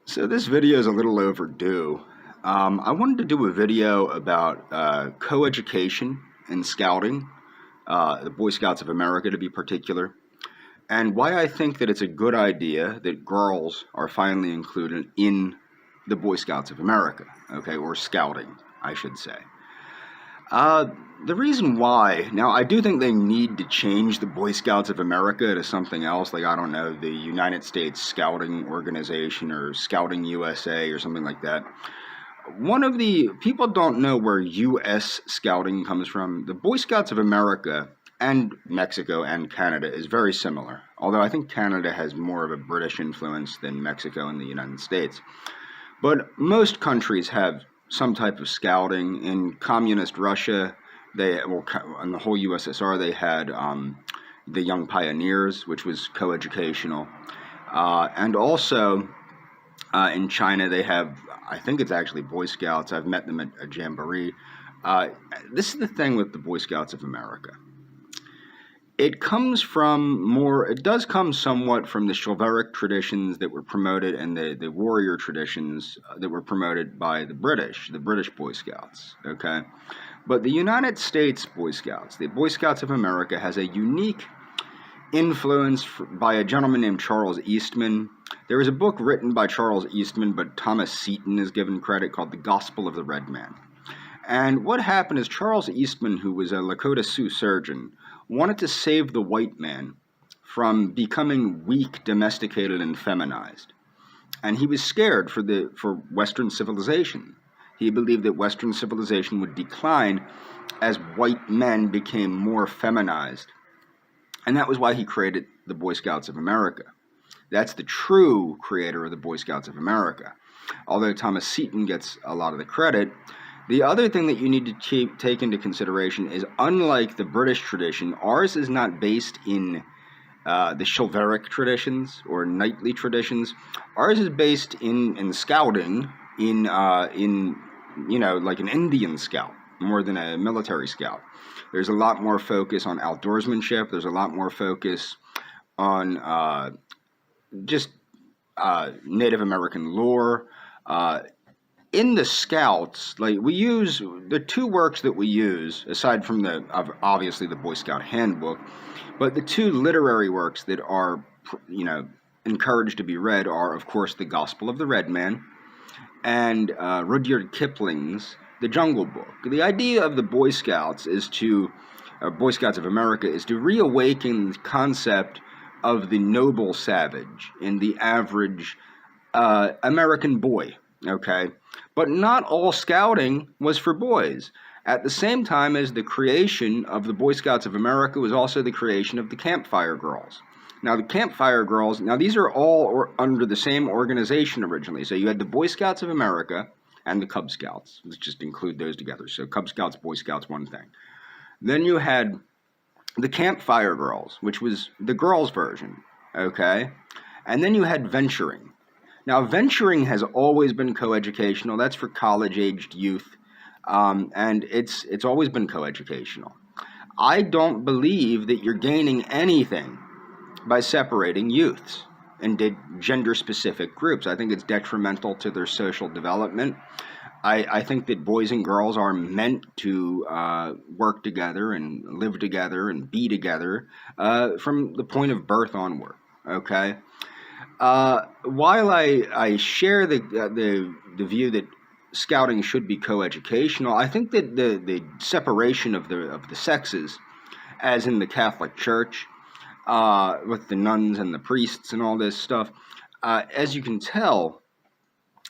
So this video is a little overdue. I wanted to do a video about coeducation and scouting, the Boy Scouts of America to be particular, and why I think that it's a good idea that girls are finally included in the Boy Scouts of America, okay, or scouting, I should say. Uh, the reason why, now I do think they need to change the Boy Scouts of America to something else, like I don't know, the United States Scouting Organization or Scouting USA or something like that. One of the people don't know where U.S. Scouting comes from. The Boy Scouts of America and Mexico and Canada is very similar, although I think Canada has more of a British influence than Mexico and the United States. But most countries have some type of scouting. In communist Russia, in the whole USSR, they had the Young Pioneers, which was coeducational. And also in China, they have, I think it's actually Boy Scouts. I've met them at a jamboree. Uh, this is the thing with the Boy Scouts of America. It does come somewhat from the chivalric traditions that were promoted and the warrior traditions that were promoted by the British Boy Scouts, okay? But the United States Boy Scouts, the Boy Scouts of America, has a unique influence by a gentleman named Charles Eastman. There was a book written by Charles Eastman, but Thomas Seton is given credit, called The Gospel of the Red Man. And what happened is Charles Eastman, who was a Lakota Sioux surgeon, wanted to save the white man from becoming weak, domesticated, and feminized. And he was scared for Western civilization. He believed that Western civilization would decline as white men became more feminized. And that was why he created the Boy Scouts of America. That's the true creator of the Boy Scouts of America. Although Thomas Seton gets a lot of the credit, the other thing that you need to take into consideration is, unlike the British tradition, ours is not based in the chivalric traditions or knightly traditions. Ours is based in scouting, in like an Indian scout more than a military scout. There's a lot more focus on outdoorsmanship. There's a lot more focus on just Native American lore. In the Scouts, like, we use the two works that we use, aside from obviously the Boy Scout handbook, but the two literary works that are, encouraged to be read are, of course, the Gospel of the Red Man and Rudyard Kipling's The Jungle Book. The idea of the Boy Scouts Boy Scouts of America, is to reawaken the concept of the noble savage in the average American boy, okay? But not all scouting was for boys. At the same time as the creation of the Boy Scouts of America was also the creation of the Campfire Girls. Now, the Campfire Girls, these are all under the same organization originally. So you had the Boy Scouts of America and the Cub Scouts. Let's just include those together. So Cub Scouts, Boy Scouts, one thing. Then you had the Campfire Girls, which was the girls' version, okay? And then you had venturing. Now, venturing has always been coeducational. That's for college-aged youth, and it's always been coeducational. I don't believe that you're gaining anything by separating youths into gender-specific groups. I think it's detrimental to their social development. I think that boys and girls are meant to work together and live together and be together from the point of birth onward, okay? While I share the view that scouting should be coeducational, I think that the separation of the sexes, as in the Catholic Church, with the nuns and the priests and all this stuff, as you can tell,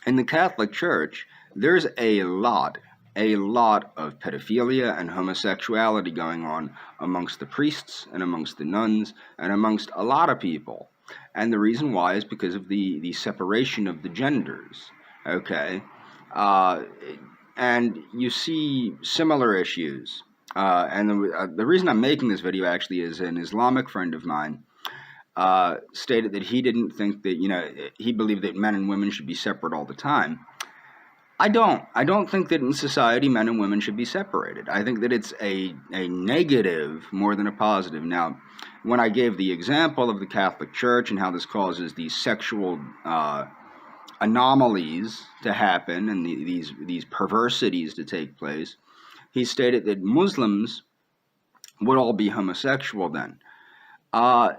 in the Catholic Church, there's a lot of pedophilia and homosexuality going on amongst the priests and amongst the nuns and amongst a lot of people. And the reason why is because of the separation of the genders, okay? And you see similar issues. And the reason I'm making this video actually is an Islamic friend of mine stated that he didn't think that, he believed that men and women should be separate all the time. I don't think that in society men and women should be separated. I think that it's a negative more than a positive. Now, when I gave the example of the Catholic Church and how this causes these sexual anomalies to happen and these perversities to take place, he stated that Muslims would all be homosexual then.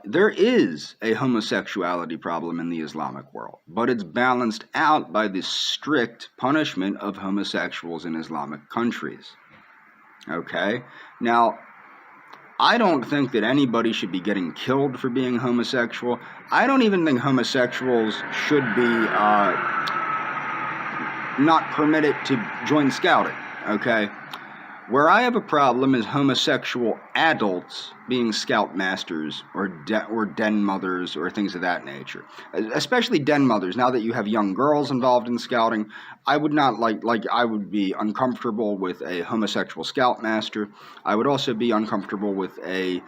There is a homosexuality problem in the Islamic world, but it's balanced out by the strict punishment of homosexuals in Islamic countries. Okay? Now, I don't think that anybody should be getting killed for being homosexual. I don't even think homosexuals should be not permitted to join scouting. Okay? Where I have a problem is homosexual adults being scoutmasters or den mothers or things of that nature. Especially den mothers. Now that you have young girls involved in scouting, I would not I would be uncomfortable with a homosexual scoutmaster. I would also be uncomfortable with a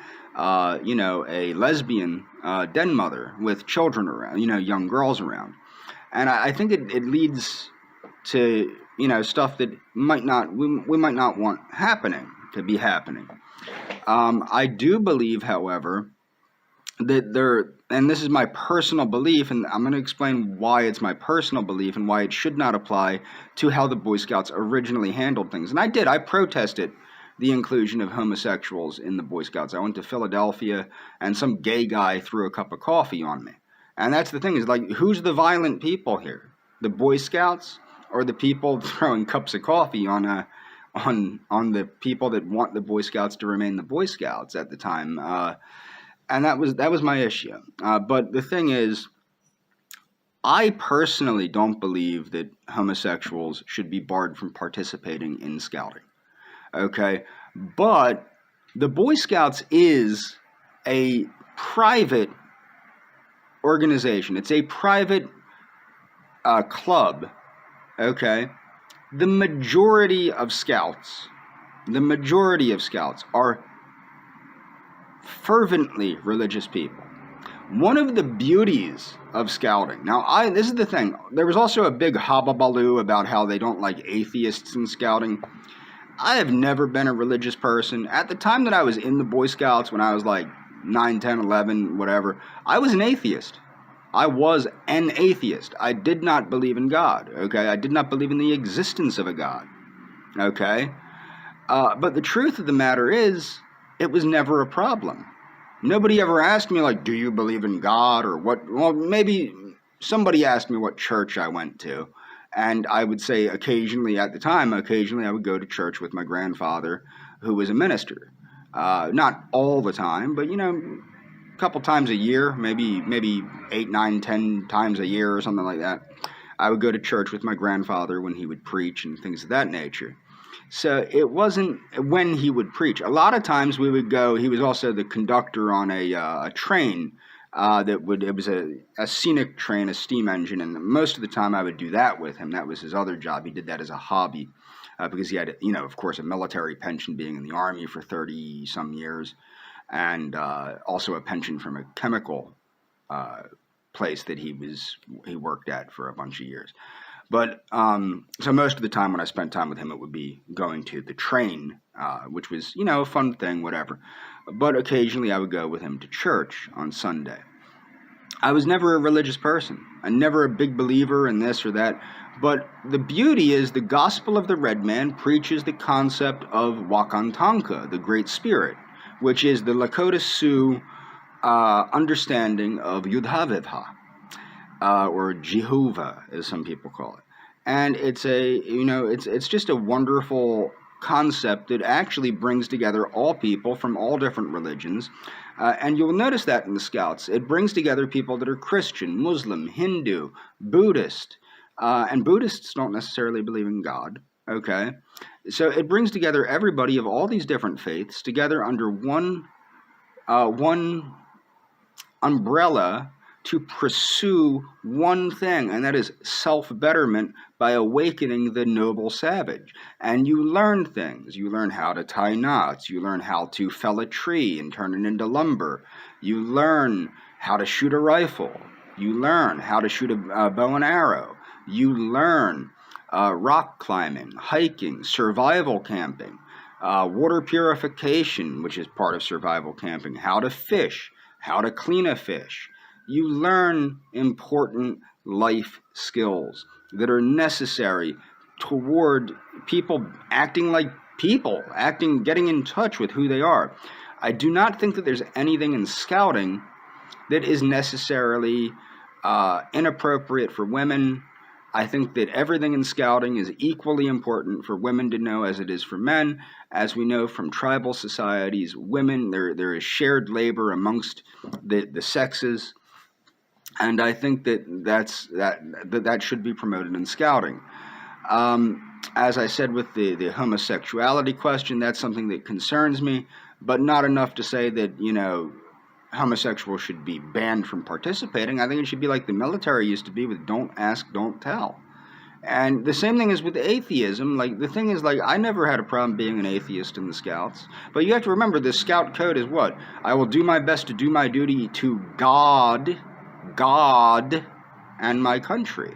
lesbian den mother with children around, young girls around. And I think it leads to stuff that we might not want to be happening. I do believe, however, that and this is my personal belief, and I'm going to explain why it's my personal belief and why it should not apply to how the Boy Scouts originally handled things. And I protested the inclusion of homosexuals in the Boy Scouts. I went to Philadelphia, and some gay guy threw a cup of coffee on me. And that's the thing, is who's the violent people here? The Boy Scouts? Or the people throwing cups of coffee on the people that want the Boy Scouts to remain the Boy Scouts at the time, and that was my issue. But the thing is, I personally don't believe that homosexuals should be barred from participating in scouting. Okay, but the Boy Scouts is a private organization. It's a private club. Okay, the majority of scouts are fervently religious people. One of the beauties of scouting, now this is the thing, there was also a big hobbabaloo about how they don't like atheists in scouting. I have never been a religious person. At the time that I was in the Boy Scouts, when I was like 9, 10, 11, whatever, I was an atheist. I was an atheist. I did not believe in God, okay? I did not believe in the existence of a God, okay? But the truth of the matter is, it was never a problem. Nobody ever asked me, do you believe in God or what? Well, maybe somebody asked me what church I went to, and I would say occasionally I would go to church with my grandfather, who was a minister. Not all the time, but, a couple times a year, maybe 8, 9, 10 times a year or something like that. I would go to church with my grandfather when he would preach and things of that nature. So it wasn't when he would preach. A lot of times we would go. He was also the conductor on a train it was a scenic train, a steam engine, and most of the time I would do that with him. That was his other job. He did that as a hobby because he had, of course, a military pension, being in the Army for 30-some years. And also a pension from a chemical place that he worked at for a bunch of years. But so most of the time when I spent time with him, it would be going to the train, which was, a fun thing, whatever. But occasionally I would go with him to church on Sunday. I was never a religious person. I'm never a big believer in this or that. But the beauty is the gospel of the red man preaches the concept of Wakantanka, the Great Spirit, which is the Lakota Sioux understanding of Yudhavivha, or Jehovah, as some people call it. And it's it's just a wonderful concept that actually brings together all people from all different religions. And you'll notice that in the Scouts. It brings together people that are Christian, Muslim, Hindu, Buddhist, and Buddhists don't necessarily believe in God. Okay, so it brings together everybody of all these different faiths together under one umbrella to pursue one thing, and that is self-betterment by awakening the noble savage. And you learn things. You learn how to tie knots. You learn how to fell a tree and turn it into lumber. You learn how to shoot a rifle. You learn how to shoot a bow and arrow. You learn rock climbing, hiking, survival camping, water purification, which is part of survival camping, how to fish, how to clean a fish. You learn important life skills that are necessary toward people acting like people, getting in touch with who they are. I do not think that there's anything in scouting that is necessarily inappropriate for women. I think that everything in scouting is equally important for women to know as it is for men. As we know from tribal societies, women, there is shared labor amongst the sexes. And I think that should be promoted in scouting. As I said with the homosexuality question, that's something that concerns me, but not enough to say that, homosexuals should be banned from participating. I think it should be like the military used to be with don't ask, don't tell. And the same thing is with atheism. Like, the thing is, like, I never had a problem being an atheist in the Scouts. But you have to remember, the Scout code is what? I will do my best to do my duty to God, and my country.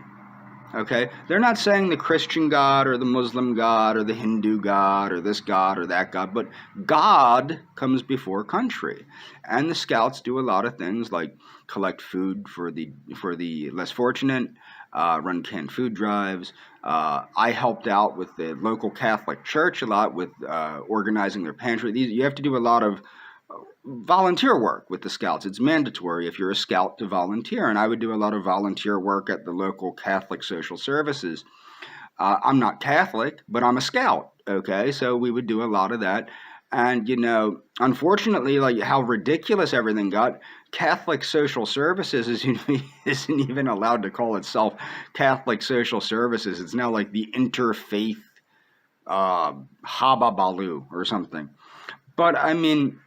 Okay? They're not saying the Christian God or the Muslim God or the Hindu God or this God or that God, but God comes before country. And the Scouts do a lot of things like collect food for the less fortunate, run canned food drives. I helped out with the local Catholic Church a lot with organizing their pantry. You have to do a lot of volunteer work with the Scouts. It's mandatory if you're a Scout to volunteer, and I would do a lot of volunteer work at the local Catholic social services. I'm not Catholic, but I'm a Scout, okay? So we would do a lot of that. And, unfortunately, like how ridiculous everything got, Catholic social services isn't even allowed to call itself Catholic social services. It's now like the interfaith Hababalu or something. But, I mean,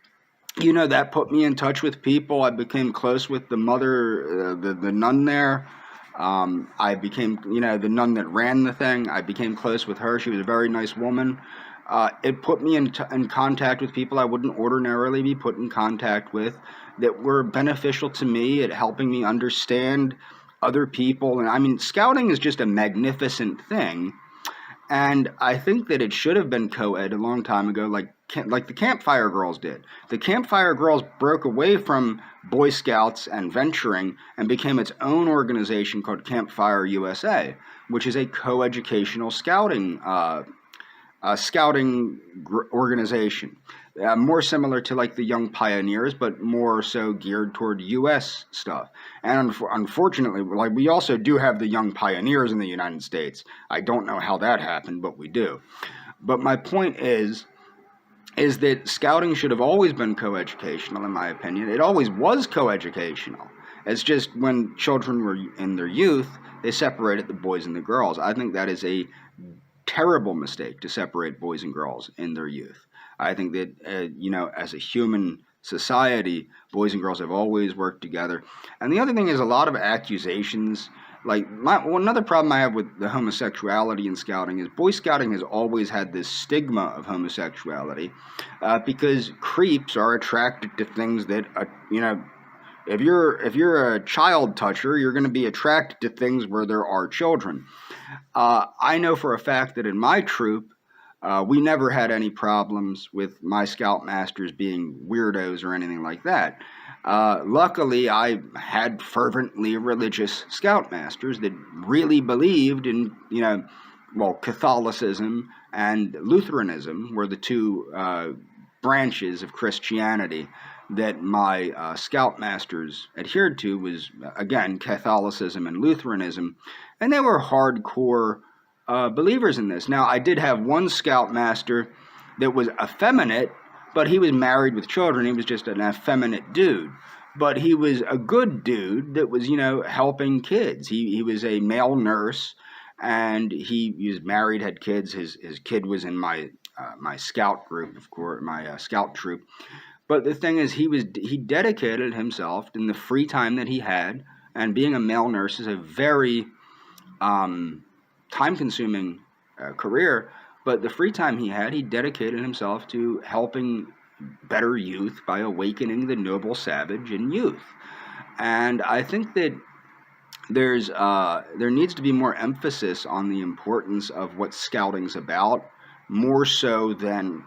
that put me in touch with people. I became close with the mother, the nun there. I became, the nun that ran the thing. I became close with her. She was a very nice woman. It put me in contact with people I wouldn't ordinarily be put in contact with that were beneficial to me at helping me understand other people. And I mean, scouting is just a magnificent thing. And I think that it should have been co-ed a long time ago, like the Campfire Girls did. The Campfire Girls broke away from Boy Scouts and venturing and became its own organization called Campfire USA, which is a co-educational scouting organization. More similar to like the Young Pioneers, but more so geared toward U.S. stuff. And unfortunately, like we also do have the Young Pioneers in the United States. I don't know how that happened, but we do. But my point is that scouting should have always been coeducational, in my opinion. It always was coeducational. It's just when children were in their youth, they separated the boys and the girls. I think that is a terrible mistake to separate boys and girls in their youth. I think that, as a human society, boys and girls have always worked together. And the other thing is a lot of accusations. Like, another problem I have with the homosexuality in scouting is Boy Scouting has always had this stigma of homosexuality because creeps are attracted to things that, if you're a child toucher, you're going to be attracted to things where there are children. I know for a fact that in my troop, we never had any problems with my scoutmasters being weirdos or anything like that. Luckily, I had fervently religious scoutmasters that really believed in, Catholicism and Lutheranism were the two branches of Christianity that my scoutmasters adhered to was, again, Catholicism and Lutheranism. And they were hardcore believers in this. Now, I did have one scoutmaster that was effeminate, but he was married with children. He was just an effeminate dude. But he was a good dude that was, helping kids. He was a male nurse, and he was married, had kids. His kid was in my scout group, of course, my scout troop. But the thing is, he dedicated himself in the free time that he had, and being a male nurse is a very time-consuming career, but the free time he had, he dedicated himself to helping better youth by awakening the noble savage in youth. And I think that there needs to be more emphasis on the importance of what scouting's about, more so than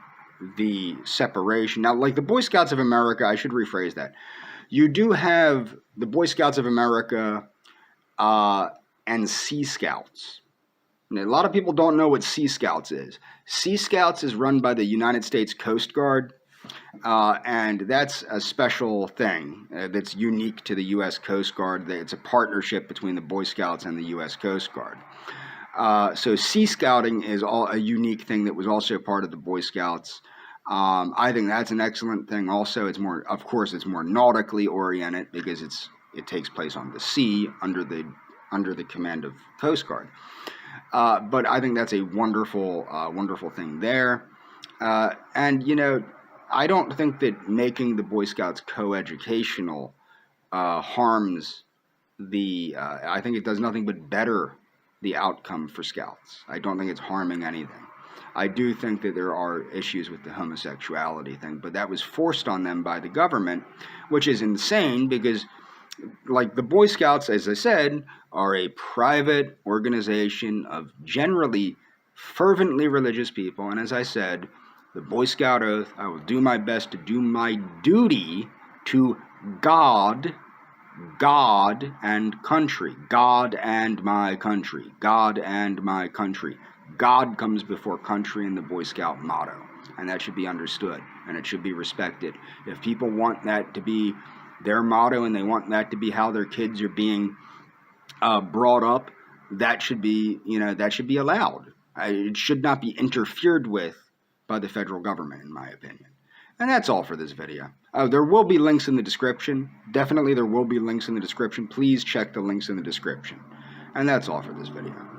the separation. Now, like the Boy Scouts of America, I should rephrase that. You do have the Boy Scouts of America and Sea Scouts. And a lot of people don't know what Sea Scouts is. Sea Scouts is run by the United States Coast Guard, and that's a special thing that's unique to the U.S. Coast Guard. It's a partnership between the Boy Scouts and the U.S. Coast Guard. So Sea Scouting is a unique thing that was also part of the Boy Scouts. I think that's an excellent thing. Also, it's more, of course, it's more nautically oriented because it takes place on the sea under the command of Coast Guard. But I think that's a wonderful thing there. And, you know, I don't think that making the Boy Scouts coeducational harms I think it does nothing but better the outcome for Scouts. I don't think it's harming anything. I do think that there are issues with the homosexuality thing, but that was forced on them by the government, which is insane because, like, the Boy Scouts, as I said, are a private organization of generally fervently religious people. And as I said, the Boy Scout oath, I will do my best to do my duty to God and country. God and my country. God and my country. God comes before country in the Boy Scout motto. And that should be understood. And it should be respected. If people want that to be their motto and they want that to be how their kids are being brought up, that should be, that should be allowed. It should not be interfered with by the federal government, in my opinion. And that's all for this video. There will be links in the description. Definitely there will be links in the description. Please check the links in the description. And that's all for this video.